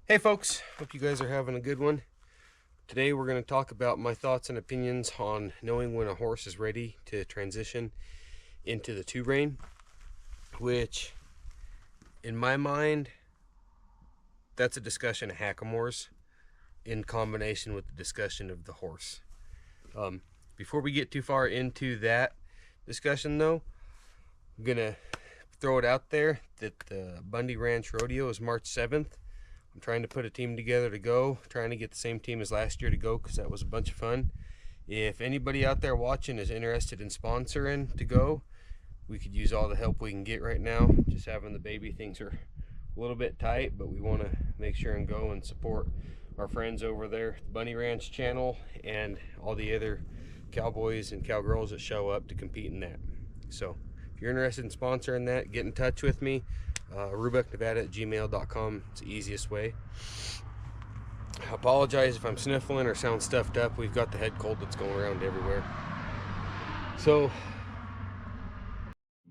Hey folks, hope you guys are having a good one. Today we're going to talk about my thoughts and opinions on knowing when a horse is ready to transition into the Two-Rein, which in my mind, that's a discussion of hackamores in combination with the discussion of the horse. Before we get too far into that discussion though, I'm going to throw it out there that the Bundy Ranch Rodeo is March 7th. I'm trying to put a team together to go, trying to get the same team as last year to go because that was a bunch of fun. If anybody out there watching is interested in sponsoring to go, we could use all the help we can get right now. Just having the baby, things are a little bit tight, but we want to make sure and go and support our friends over there, the Bunny Ranch channel, and all the other cowboys and cowgirls that show up to compete in that. So if you're interested in sponsoring that, get in touch with me. RubeckNevada@gmail.com. It's the easiest way. I apologize if I'm sniffling or sound stuffed up. We've got the head cold that's going around everywhere. So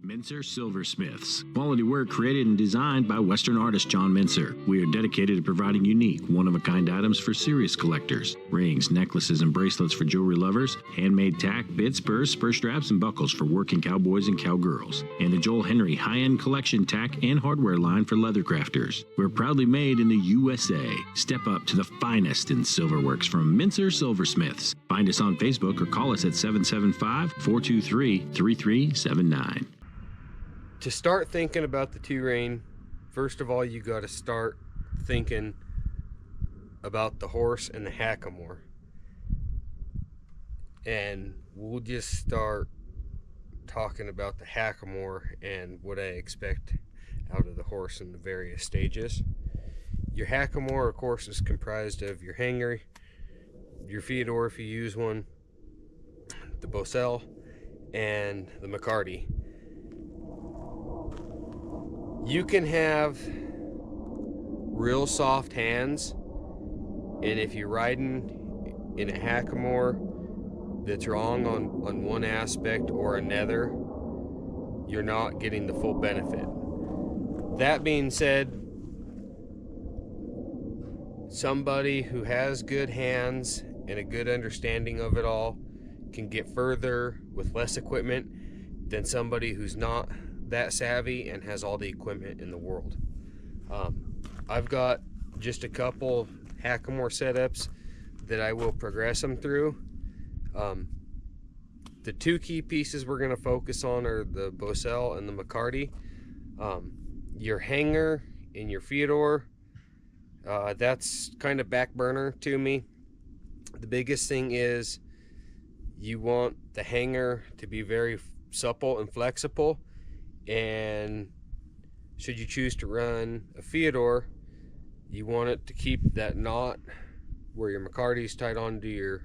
Mincer Silversmiths. Quality work created and designed by Western artist John Mincer. We are dedicated to providing unique, one-of-a-kind items for serious collectors. Rings, necklaces, and bracelets for jewelry lovers. Handmade tack, bit spurs, spur straps, and buckles for working cowboys and cowgirls. And the Joel Henry high-end collection tack and hardware line for leather crafters. We're proudly made in the USA. Step up to the finest in silverworks from Mincer Silversmiths. Find us on Facebook or call us at 775-423-3379. to start thinking about the Two-Rein, first of all, you got to start thinking about the horse and the hackamore. And we'll just start talking about the hackamore and what I expect out of the horse in the various stages. Your hackamore, of course, is comprised of your hanger, your feodor if you use one, the Bosel, and the McCarty. You can have real soft hands, and if you're riding in a hackamore that's wrong on one aspect or another, you're not getting the full benefit. That being said, somebody who has good hands and a good understanding of it all can get further with less equipment than somebody who's not that savvy and has all the equipment in the world. I've got just a couple hackamore setups that I will progress them through. The two key pieces we're going to focus on are the Bosel and the McCarty. Your hanger and your feodor, that's kind of back burner to me. The biggest thing is you want the hanger to be very supple and flexible, and should you choose to run a feodor, you want it to keep that knot where your McCarty's tied onto your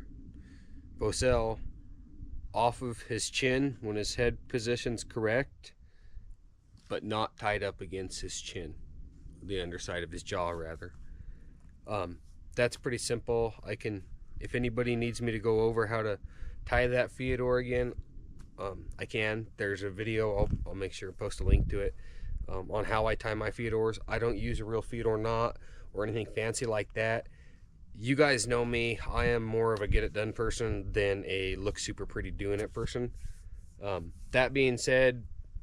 Bosel off of his chin when his head position's correct, but not tied up against his chin, the underside of his jaw rather. That's pretty simple. If anybody needs me to go over how to tie that feodor again, I can. There's a video, I'll make sure to post a link to it, on how I tie my feodors. I don't use a real feodor knot or anything fancy like that. You guys know me. I am more of a get it done person than a look super pretty doing it person. That being said,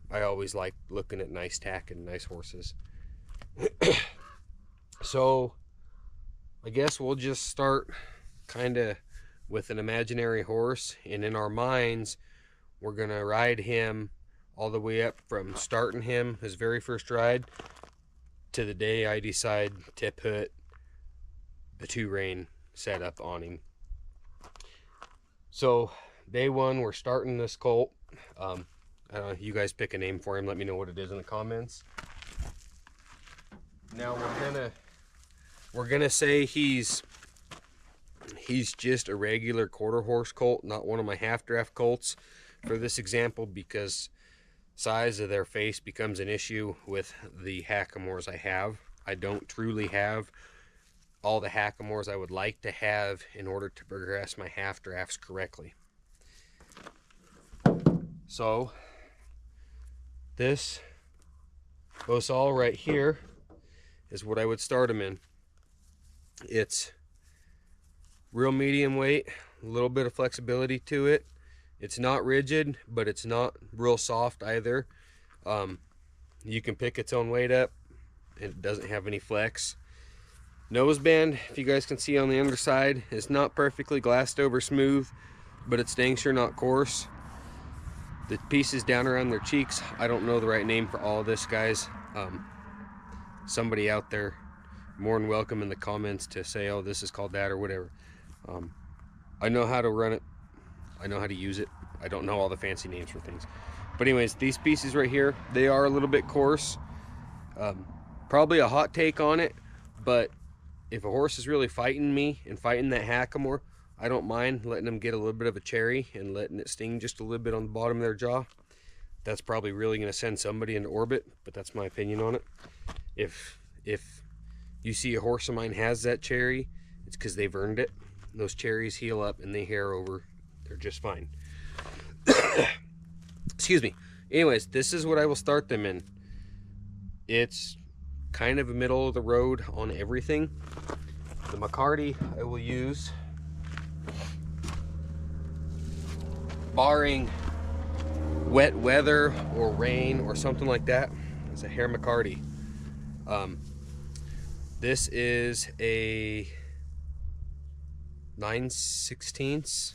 I always like looking at nice tack and nice horses. So I guess we'll just start kind of with an imaginary horse, and in our minds we're gonna ride him all the way up from starting him his very first ride to the day I decide to put the Two-Rein setup on him. So day one, we're starting this colt. I don't know, you guys pick a name for him, let me know what it is in the comments. Now we're gonna say he's just a regular quarter horse colt, not one of my half draft colts for this example, because size of their face becomes an issue with the hackamores I have. I don't truly have all the hackamores I would like to have in order to progress my half drafts correctly. So this Bosal right here is what I would start him in. It's real medium weight, a little bit of flexibility to it. It's not rigid, but it's not real soft either. You can pick its own weight up. It doesn't have any flex. Noseband, if you guys can see on the underside, is not perfectly glassed over smooth, but it's dang sure not coarse. The pieces down around their cheeks, I don't know the right name for all of this, guys. Somebody out there, more than welcome in the comments to say, oh, this is called that or whatever. I know how to run it. I know how to use it. I don't know all the fancy names for things. But anyways, these pieces right here, they are a little bit coarse. Probably a hot take on it, but if a horse is really fighting me and fighting that hackamore, I don't mind letting them get a little bit of a cherry and letting it sting just a little bit on the bottom of their jaw. That's probably really going to send somebody into orbit, but that's my opinion on it. If you see a horse of mine has that cherry, it's because they've earned it. Those cherries heal up and they hair over. They're just fine. Excuse me. Anyways, this is what I will start them in. It's kind of a middle of the road on everything. The McCarty I will use, barring wet weather or rain or something like that, is a hair McCarty. This is a 9/16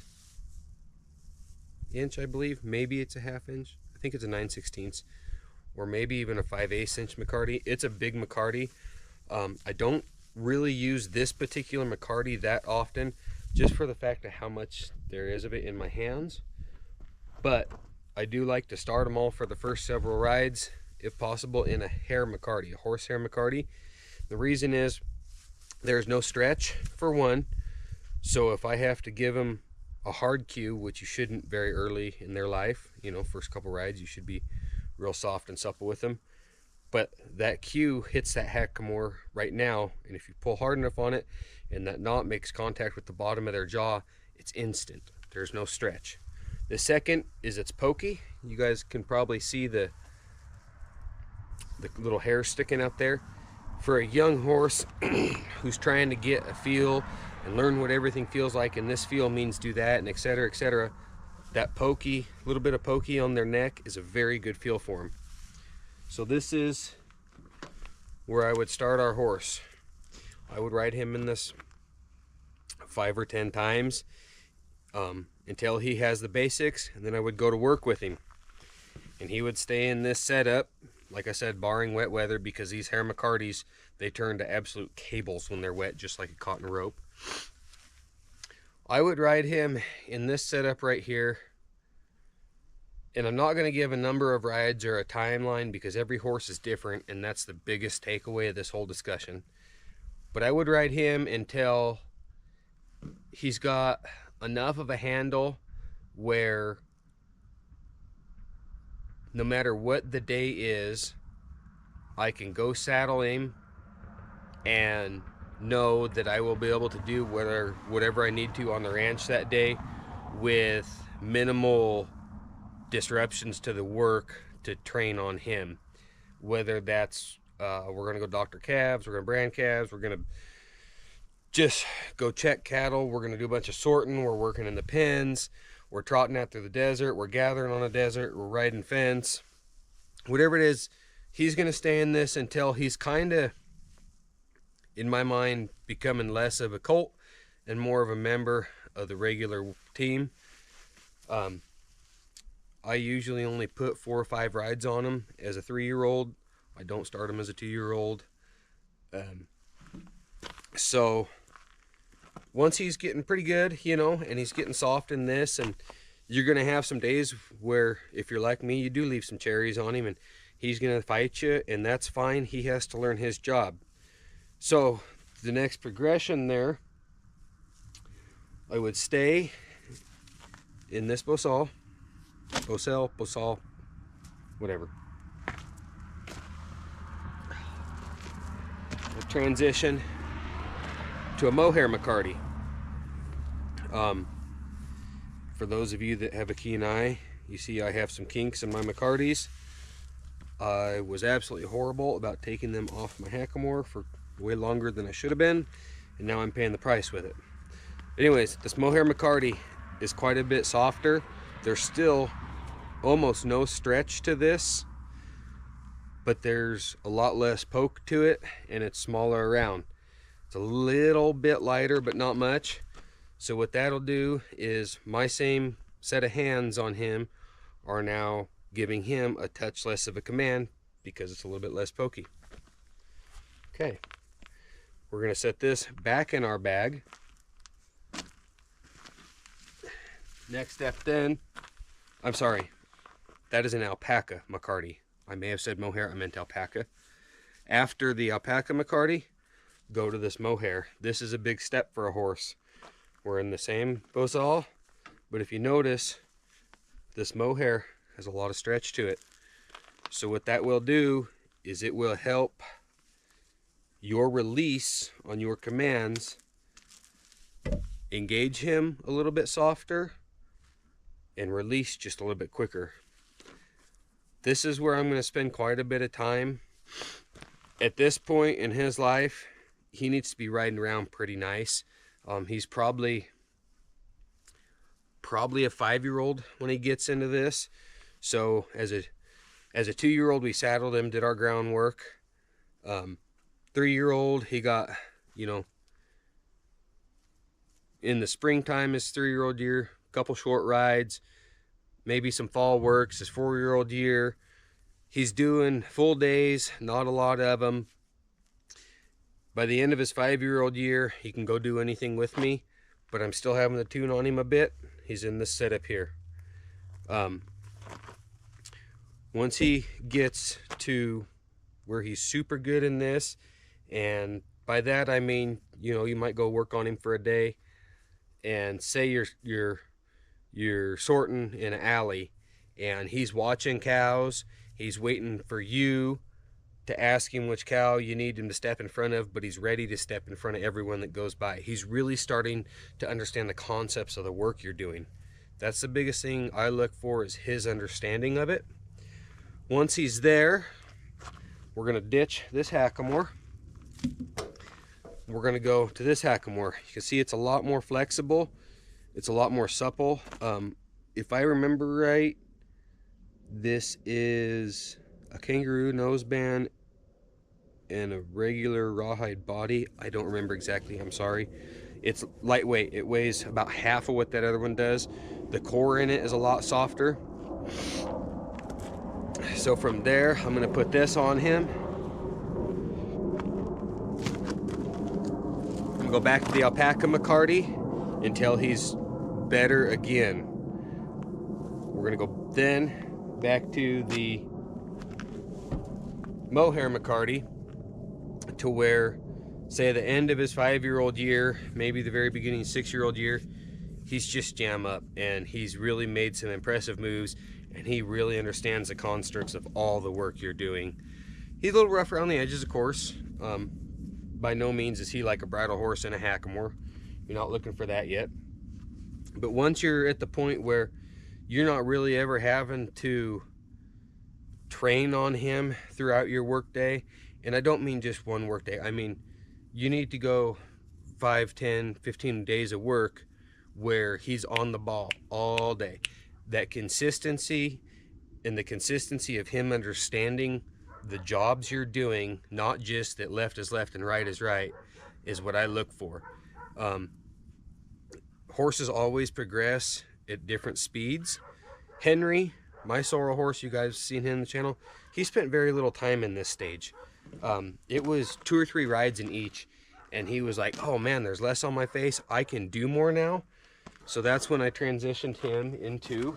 inch, I believe. Maybe it's a half inch. I think it's a 9/16, or maybe even a 5/8 inch McCarty. It's a big McCarty. I don't really use this particular McCarty that often, just for the fact of how much there is of it in my hands. But I do like to start them all for the first several rides, if possible, in a hair McCarty, a horsehair McCarty. The reason is there's no stretch, for one. So if I have to give them a hard cue, which you shouldn't very early in their life, you know, first couple rides, you should be real soft and supple with them. But that cue hits that hackamore right now, and if you pull hard enough on it and that knot makes contact with the bottom of their jaw, it's instant. There's no stretch. The second is it's pokey. You guys can probably see the little hair sticking out there. For a young horse who's trying to get a feel and learn what everything feels like, and this feel means do that, and etc., that pokey, little bit of pokey on their neck is a very good feel for them. So this is where I would start our horse. I would ride him in this 5 or 10 times until he has the basics, and then I would go to work with him. And he would stay in this setup, like I said, barring wet weather, because these hair McCartys, they turn to absolute cables when they're wet, just like a cotton rope. I would ride him in this setup right here. And I'm not going to give a number of rides or a timeline because every horse is different, and that's the biggest takeaway of this whole discussion. But I would ride him until he's got enough of a handle where no matter what the day is, I can go saddle him and know that I will be able to do whatever I need to on the ranch that day with minimal disruptions to the work to train on him. Whether that's we're gonna go doctor calves, we're gonna brand calves, we're gonna just go check cattle, we're gonna do a bunch of sorting, we're working in the pens, we're trotting out through the desert, we're gathering on a desert, we're riding fence, whatever it is, he's gonna stay in this until he's kind of, in my mind, becoming less of a colt and more of a member of the regular team. I usually only put 4 or 5 rides on him as a 3-year-old. I don't start him as a 2-year-old. So once he's getting pretty good, you know, and he's getting soft in this, and you're going to have some days where, if you're like me, you do leave some cherries on him, and he's going to fight you, and that's fine. He has to learn his job. So the next progression there, I would stay in this Bosal, whatever. We'll transition to a mohair McCarty. For those of you that have a keen eye, you see I have some kinks in my McCartys. I was absolutely horrible about taking them off my hackamore for way longer than I should have been, and now I'm paying the price with it. Anyways, this mohair McCarty is quite a bit softer. There's still almost no stretch to this, but there's a lot less poke to it, and it's smaller around. It's a little bit lighter, but not much. So what that'll do is my same set of hands on him are now giving him a touch less of a command because it's a little bit less pokey. Okay, we're gonna set this back in our bag. Next step then, I'm sorry, that is an alpaca McCarty. I may have said mohair, I meant alpaca. After the alpaca McCarty, go to this mohair. This is a big step for a horse. We're in the same bosal, but if you notice, this mohair has a lot of stretch to it. So what that will do is it will help your release on your commands engage him a little bit softer and release just a little bit quicker. This is where I'm going to spend quite a bit of time. At this point in his life, he needs to be riding around pretty nice. He's probably a 5-year-old when he gets into this. So as a 2-year-old, we saddled him, did our groundwork. 3-year-old, he got, you know, in the springtime, his 3-year-old year, a couple short rides, maybe some fall works. His 4-year-old year, he's doing full days, not a lot of them. By the end of his 5-year-old year, he can go do anything with me, but I'm still having to tune on him a bit. He's in this setup here. Once he gets to where he's super good in this, and by that I mean, you know, you might go work on him for a day, and say you're sorting in an alley, and he's watching cows. He's waiting for you to ask him which cow you need him to step in front of, but he's ready to step in front of everyone that goes by. He's really starting to understand the concepts of the work you're doing. That's the biggest thing I look for, is his understanding of it. Once he's there, we're going to ditch this hackamore. We're going to go to this hackamore. You can see it's a lot more flexible. It's a lot more supple. If I remember right, this is a kangaroo noseband and a regular rawhide body. I don't remember exactly, I'm sorry. It's lightweight. It weighs about half of what that other one does. The core in it is a lot softer. So from there, I'm going to put this on him. I'm going to go back to the alpaca McCarty until he's better again. We're going to go then back to the mohair McCarty to where, say, at the end of his 5-year-old year, maybe the very beginning 6-year-old year, he's just jam up, and he's really made some impressive moves, and he really understands the constructs of all the work you're doing. He's a little rough around the edges, of course. By no means is he like a bridle horse in a hackamore. You're not looking for that yet. But once you're at the point where you're not really ever having to train on him throughout your workday, and I don't mean just one workday, I mean you need to go 5, 10, 15 days of work where he's on the ball all day. That consistency, and the consistency of him understanding the jobs you're doing, not just that left is left and right is right, is what I look for. Horses always progress at different speeds. Henry, my sorrel horse, you guys have seen him on the channel, he spent very little time in this stage. It was 2 or 3 rides in each, and he was like, oh man, there's less on my face, I can do more now. So that's when I transitioned him into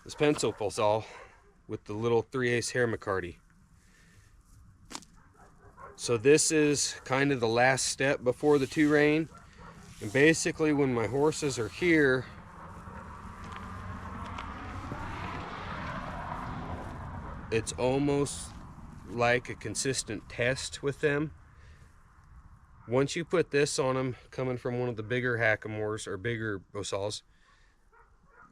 this pencil bosal with the little 3/8 hair McCarty. So this is kind of the last step before the Two-Rein. And basically when my horses are here, it's almost like a consistent test with them. Once you put this on them, coming from one of the bigger hackamores or bigger bosals,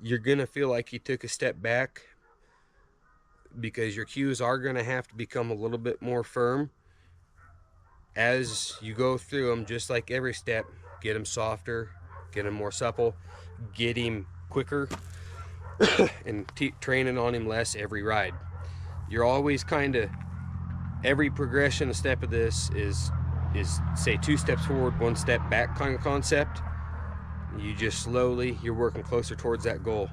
you're gonna feel like you took a step back, because your cues are gonna have to become a little bit more firm. as you go through them, just like every step, get him softer, get him more supple, get him quicker, and training on him less every ride. You're always kind of, every progression, a step of this is say 2 steps forward, 1 step back kind of concept. You just slowly, you're working closer towards that goal.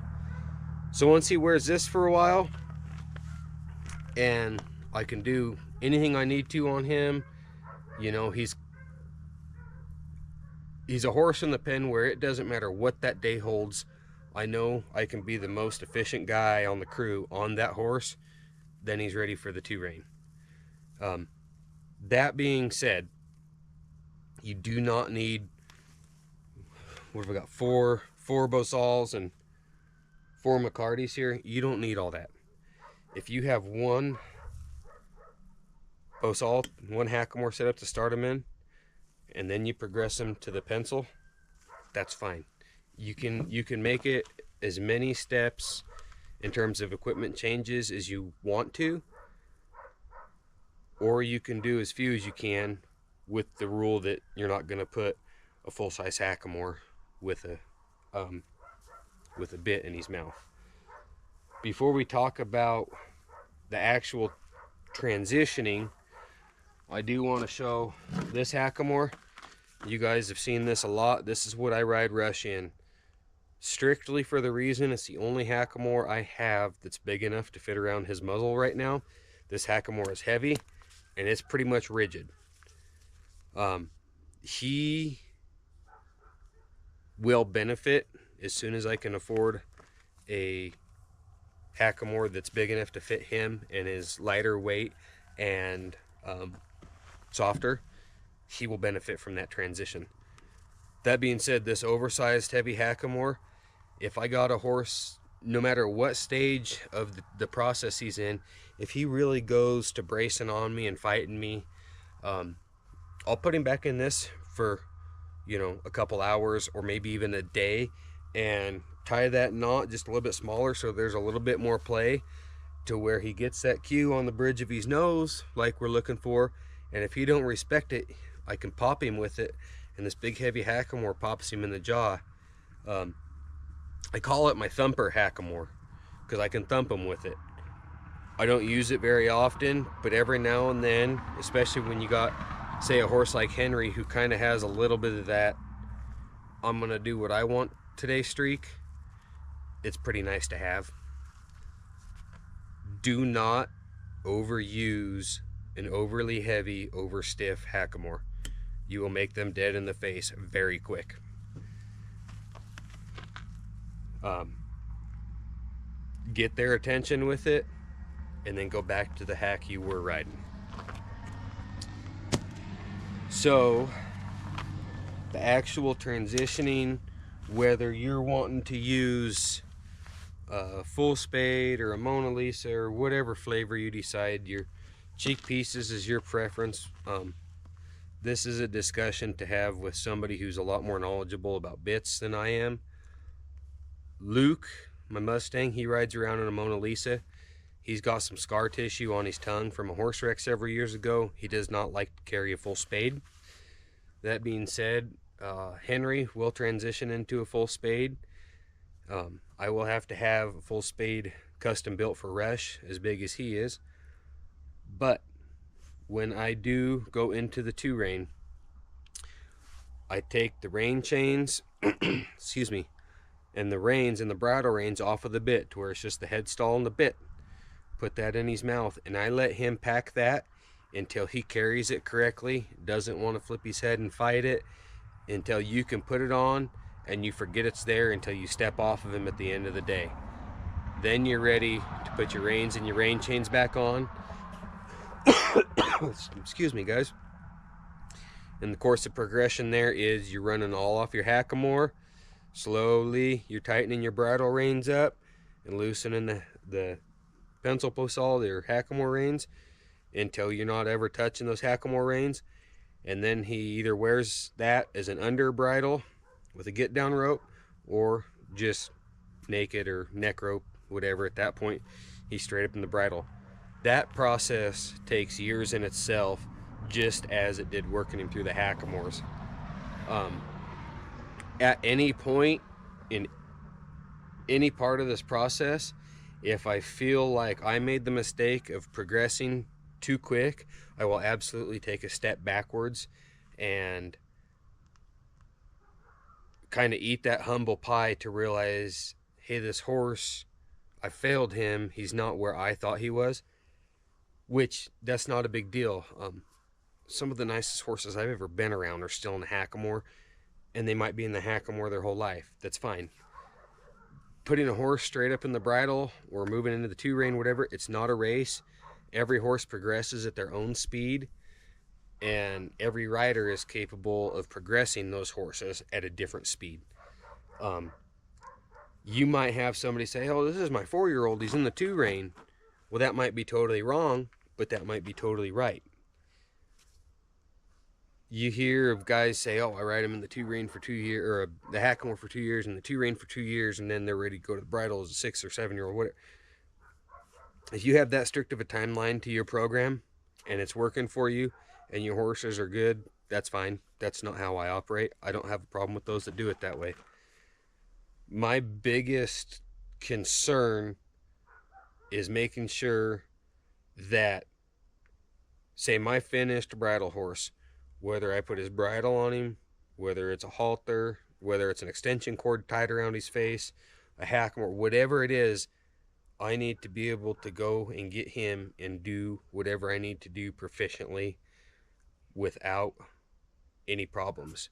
So once he wears this for a while, and I can do anything I need to on him, you know, he's a horse in the pen where it doesn't matter what that day holds. I know I can be the most efficient guy on the crew on that horse. Then he's ready for the Two-Rein. That being said, you do not need, what have we got, four Bosals and 4 McCartys here. You don't need all that. If you have 1 Bosal, 1 Hackamore set up to start him in, and then you progress him to the pencil, that's fine. You can make it as many steps in terms of equipment changes as you want to, or you can do as few as you can with the rule that you're not going to put a full-size Hackamore with a bit in his mouth. Before we talk about the actual transitioning, I do want to show this Hackamore. You guys have seen this a lot. This is what I ride Rush in, strictly for the reason it's the only Hackamore I have that's big enough to fit around his muzzle right now. This Hackamore is heavy and it's pretty much rigid. He will benefit as soon as I can afford a Hackamore that's big enough to fit him and is lighter weight and softer. He will benefit from that transition. That being said, this oversized heavy Hackamore, if I got a horse, no matter what stage of the process he's in, if he really goes to bracing on me and fighting me, I'll put him back in this for, you know, a couple hours or maybe even a day, and tie that knot just a little bit smaller so there's a little bit more play to where he gets that cue on the bridge of his nose like we're looking for. And if he don't respect it, I can pop him with it, and this big heavy Hackamore pops him in the jaw. I call it my thumper Hackamore because I can thump him with it. I don't use it very often, but every now and then, especially when you got, say, a horse like Henry who kind of has a little bit of that I'm gonna do what I want today streak, it's pretty nice to have. Do not overuse an overly heavy, over stiff Hackamore. You will make them dead in the face very quick. Get their attention with it, and then go back to the hack you were riding. So, the actual transitioning, whether you're wanting to use a full spade or a Mona Lisa or whatever flavor you decide, your cheek pieces is your preference. This is a discussion to have with somebody who's a lot more knowledgeable about bits than I am. Luke, my Mustang, he rides around in a Mona Lisa. He's got some scar tissue on his tongue from a horse wreck several years ago. He does not like to carry a full spade. That being said, Henry will transition into a full spade. I will have to have a full spade custom built for Rush, as big as he is. But when I do go into the Two-Rein, I take the rein chains, excuse me, and the reins and the bridle reins off of the bit to where it's just the head stall and the bit. Put that in his mouth, and I let him pack that until he carries it correctly, doesn't want to flip his head and fight it, until you can put it on and you forget it's there until you step off of him at the end of the day. Then you're ready to put your reins and your rein chains back on. Excuse me, guys. And the course of progression there is you're running all off your Hackamore. Slowly, you're tightening your bridle reins up and loosening the pencil Bosal, your Hackamore reins, until you're not ever touching those Hackamore reins. And then he either wears that as an under bridle with a get down rope, or just naked or neck rope, whatever. At that point, he's straight up in the bridle. That process takes years in itself just as it did working him through the hackamores. At any point in any part of this process, if I feel like I made the mistake of progressing too quick, I will absolutely take a step backwards and kind of eat that humble pie to realize, hey, this horse, I failed him. He's not where I thought he was, which that's not a big deal. Some of the nicest horses I've ever been around are still in the hackamore, and they might be in the hackamore their whole life. That's fine. Putting a horse straight up in the bridle or moving into the two-rein, whatever, it's not a race. Every horse progresses at their own speed, and every rider is capable of progressing those horses at a different speed. You might have somebody say, oh, this is my 4-year-old, he's in the two-rein. Well, that might be totally wrong, but that might be totally right. You hear of guys say, oh, I ride him in the two-rein for 2 years, or the hackamore for 2 years, and the two-rein for 2 years, and then they're ready to go to the bridle as a 6 or 7-year-old, whatever. If you have that strict of a timeline to your program, and it's working for you, and your horses are good, that's fine. That's not how I operate. I don't have a problem with those that do it that way. My biggest concern is making sure that, say, my finished bridle horse, whether I put his bridle on him, whether it's a halter, whether it's an extension cord tied around his face, a hackamore, whatever it is, I need to be able to go and get him and do whatever I need to do proficiently without any problems.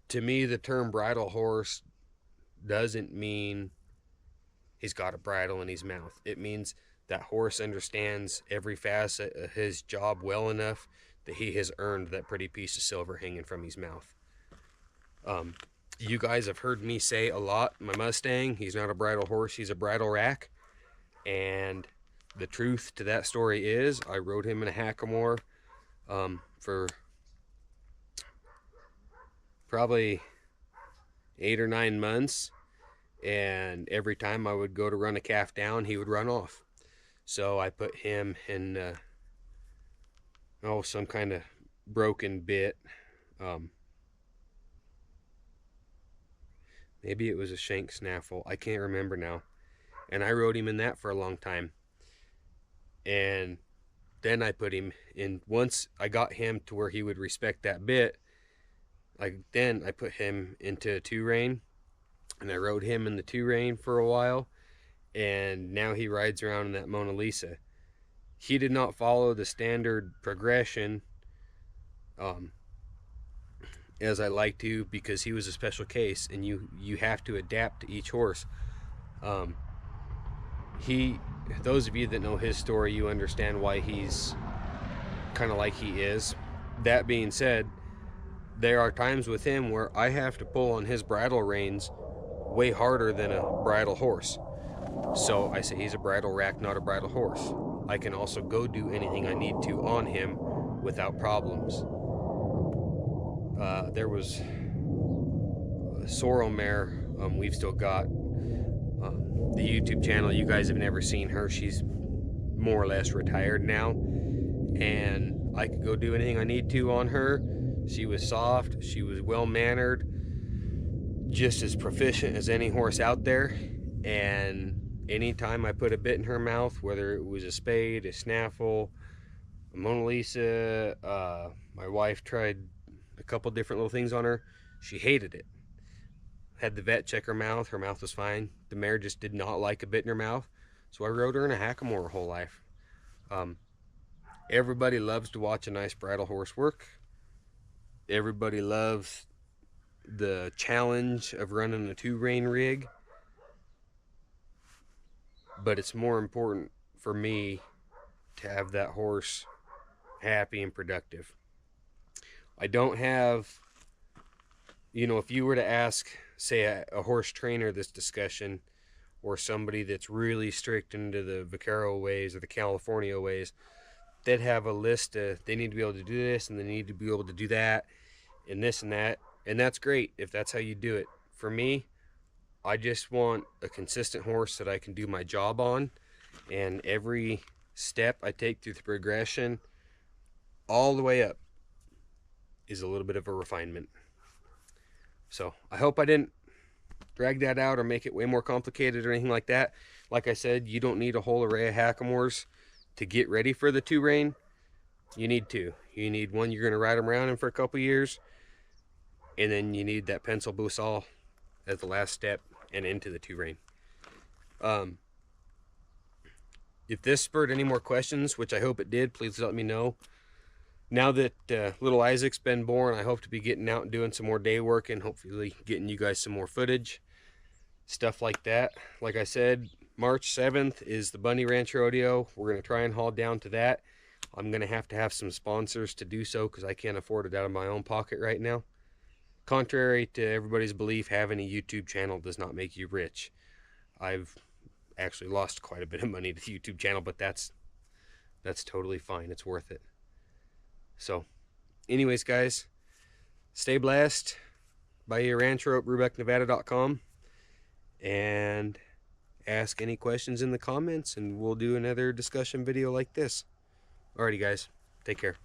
To me, the term bridle horse doesn't mean he's got a bridle in his mouth. It means that horse understands every facet of his job well enough that he has earned that pretty piece of silver hanging from his mouth. You guys have heard me say a lot, my Mustang, he's not a bridle horse, he's a bridle rack. And the truth to that story is, I rode him in a hackamore for probably 8 or 9 months. And every time I would go to run a calf down, he would run off. So I put him in some kind of broken bit. Maybe it was a shank snaffle. I can't remember now. And I rode him in that for a long time. And then I put him in, once I got him to where he would respect that bit, then I put him into a two-rein. And I rode him in the two-rein for a while. And now he rides around in that Mona Lisa. He did not follow the standard progression as I like to, because he was a special case, and you have to adapt to each horse. Those of you that know his story, you understand why he's kind of like he is. That being said, there are times with him where I have to pull on his bridle reins way harder than a bridle horse. So I say he's a bridle rack, not a bridle horse. I can also go do anything I need to on him without problems. There was a sorrel mare we've still got. The YouTube channel, you guys have never seen her. She's more or less retired now. And I could go do anything I need to on her. She was soft. She was well-mannered. Just as proficient as any horse out there. And anytime I put a bit in her mouth, whether it was a spade, a snaffle, a Mona Lisa, my wife tried a couple different little things on her, she hated it. Had the vet check her mouth was fine. The mare just did not like a bit in her mouth, so I rode her in a hackamore her whole life. Everybody loves to watch a nice bridle horse work. Everybody loves the challenge of running a two-rein rig. But it's more important for me to have that horse happy and productive. I don't have, if you were to ask, say, a horse trainer this discussion, or somebody that's really strict into the Vaquero ways or the California ways, they'd have a list of, they need to be able to do this, and they need to be able to do that, and this and that. And that's great if that's how you do it. For me, I just want a consistent horse that I can do my job on, and every step I take through the progression, all the way up is a little bit of a refinement. So I hope I didn't drag that out or make it way more complicated or anything like that. Like I said, you don't need a whole array of hackamores to get ready for the Two-Rein. You need two. You need one you're going to ride them around in for a couple years, and then you need that pencil Bosal as the last step and into the Two-Rein. If this spurred any more questions, which I hope it did, please let me know. Now that little Isaac's been born, I hope to be getting out and doing some more day work and hopefully getting you guys some more footage, stuff like that. Like I said, March 7th is the Bunny Ranch Rodeo. We're going to try and haul down to that. I'm going to have some sponsors to do so because I can't afford it out of my own pocket right now. Contrary to everybody's belief, having a YouTube channel does not make you rich. I've actually lost quite a bit of money to the YouTube channel, but that's totally fine. It's worth it. So, anyways, guys, stay blessed. Buy your ranch rope, RubeckNevada.com, and ask any questions in the comments, and we'll do another discussion video like this. Alrighty, guys, take care.